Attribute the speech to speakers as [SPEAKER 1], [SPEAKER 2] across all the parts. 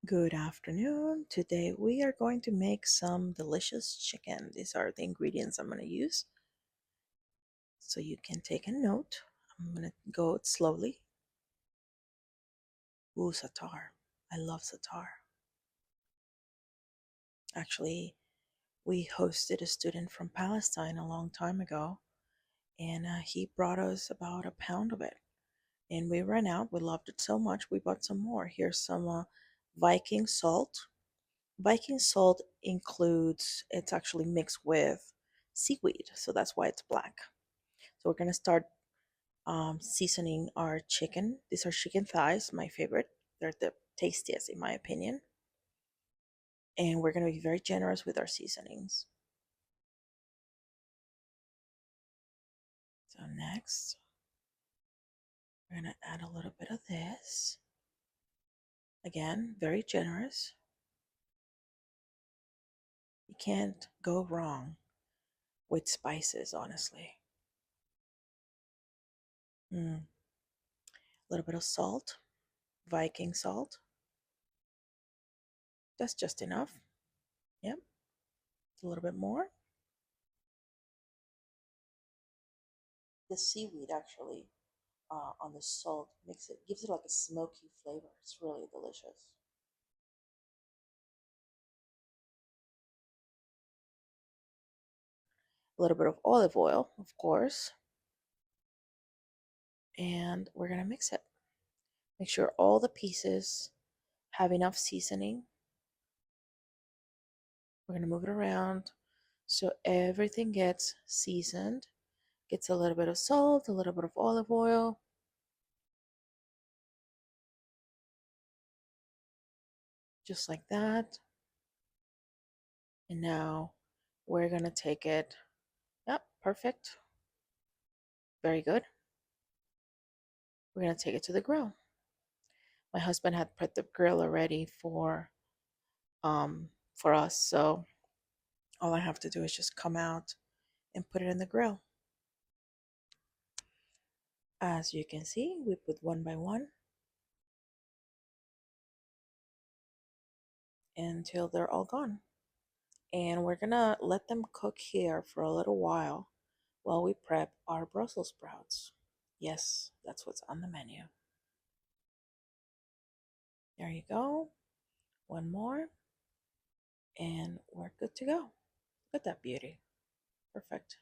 [SPEAKER 1] Good afternoon. Today we are going to make some delicious chicken. These are the ingredients I'm going to use. So you can take a note. I'm going to go slowly. Ooh, satar. I love satar. Actually, we hosted a student from Palestine a long time ago, and he brought us about a pound of it. And we ran out. We loved it so much, we bought some more. Here's some Viking salt. Viking salt includes, it's actually mixed with seaweed, so that's why it's black. So we're gonna start seasoning our chicken. These are chicken thighs, my favorite. They're the tastiest in my opinion. And we're gonna be very generous with our seasonings. So next, we're gonna add a little bit of this. Again, very generous. You can't go wrong with spices, honestly. A little bit of salt, Viking salt. That's just enough. Yep. A little bit more. The seaweed actually on the salt makes it gives it like a smoky flavor. It's really delicious. A little bit of olive oil, of course, and we're gonna mix it. Make sure all the pieces have enough seasoning. We're gonna move it around so everything gets seasoned. Gets a little bit of salt, a little bit of olive oil. Just like that. And now we're gonna take it. Yep, perfect. Very good. We're gonna take it to the grill. My husband had put the grill already for us, so all I have to do is just come out and put it in the grill. As you can see, we put one by one until they're all gone. And we're gonna let them cook here for a little while we prep our Brussels sprouts. Yes, that's what's on the menu. There you go. One more. And we're good to go. Look at that beauty. Perfect.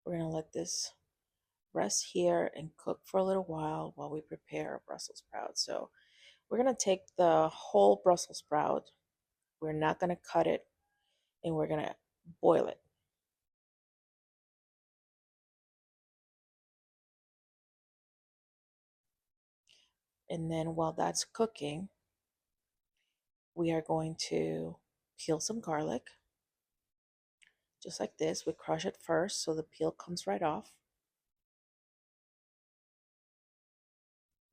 [SPEAKER 1] We're gonna let this rest here and cook for a little while we prepare our Brussels sprouts. So we're gonna take the whole Brussels sprout. We're not gonna cut it, and we're gonna boil it. And then while that's cooking, we are going to peel some garlic, just like this. We crush it first so the peel comes right off.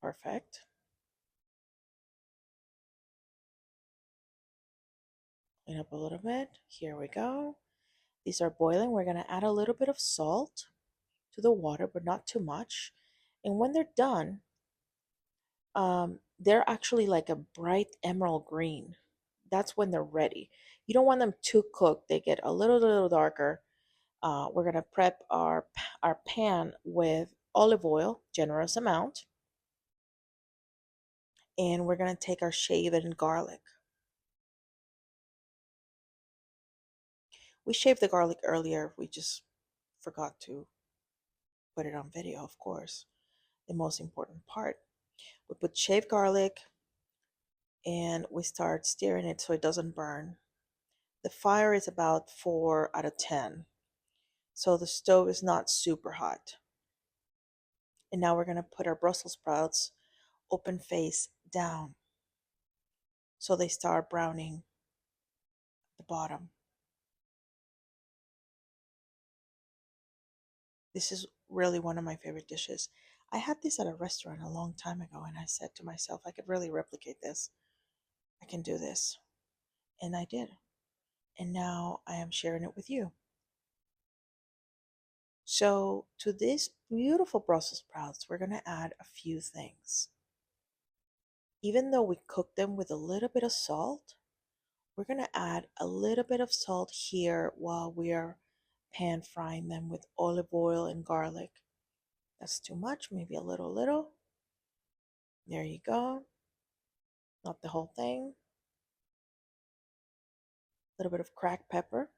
[SPEAKER 1] Perfect. Clean up a little bit. Here we go. These are boiling. We're going to add a little bit of salt to the water, but not too much. And when they're done, they're actually like a bright emerald green. That's when they're ready. You don't want them too cooked. They get a little darker. We're gonna prep our pan with olive oil, generous amount, and we're gonna take our shaven garlic. We shaved the garlic earlier. We just forgot to put it on video, of course. The most important part. We put shaved garlic and we start stirring it so it doesn't burn. The fire is about 4 out of 10. So the stove is not super hot. And now we're going to put our Brussels sprouts open face down so they start browning at the bottom. This is really one of my favorite dishes. I had this at a restaurant a long time ago and I said to myself, I could really replicate this. I can do this. And I did. And now I am sharing it with you. So, to these beautiful Brussels sprouts, we're going to add a few things. Even though we cook them with a little bit of salt, we're going to add a little bit of salt here while we're pan frying them with olive oil and garlic. That's too much, maybe a little. There you go. Not the whole thing. A little bit of cracked pepper.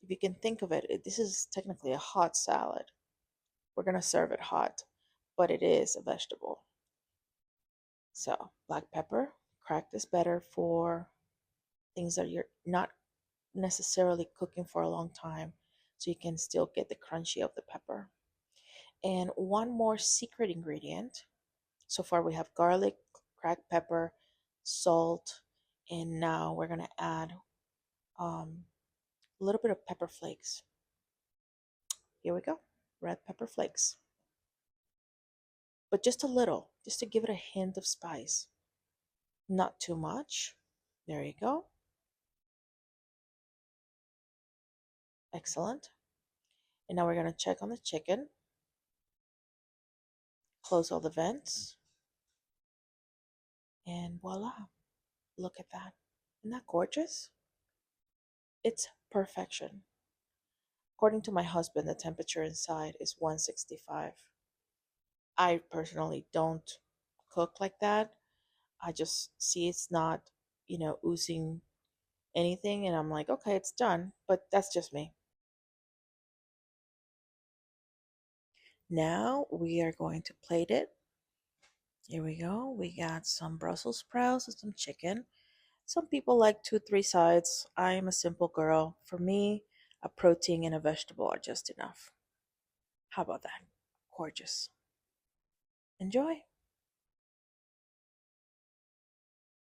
[SPEAKER 1] If you can think of it, this is technically a hot salad. We're going to serve it hot, but it is a vegetable. So, black pepper, cracked is better for things that you're not necessarily cooking for a long time, so you can still get the crunchy of the pepper. And one more secret ingredient. So far, we have garlic, cracked pepper, salt, and now we're going to add a little bit of pepper flakes. Here we go, red pepper flakes. But just a little, just to give it a hint of spice. Not too much. There you go. Excellent. And now we're going to check on the chicken. Close all the vents. And voila. Look at that. Isn't that gorgeous? It's perfection. According to my husband, the temperature inside is 165. I personally don't cook like that. I just see it's not, oozing anything, and I'm like, okay, it's done. But that's just me. Now we are going to plate it. Here we go. We got some Brussels sprouts and some chicken. Some people like two, three sides. I am a simple girl. For me, a protein and a vegetable are just enough. How about that? Gorgeous. Enjoy.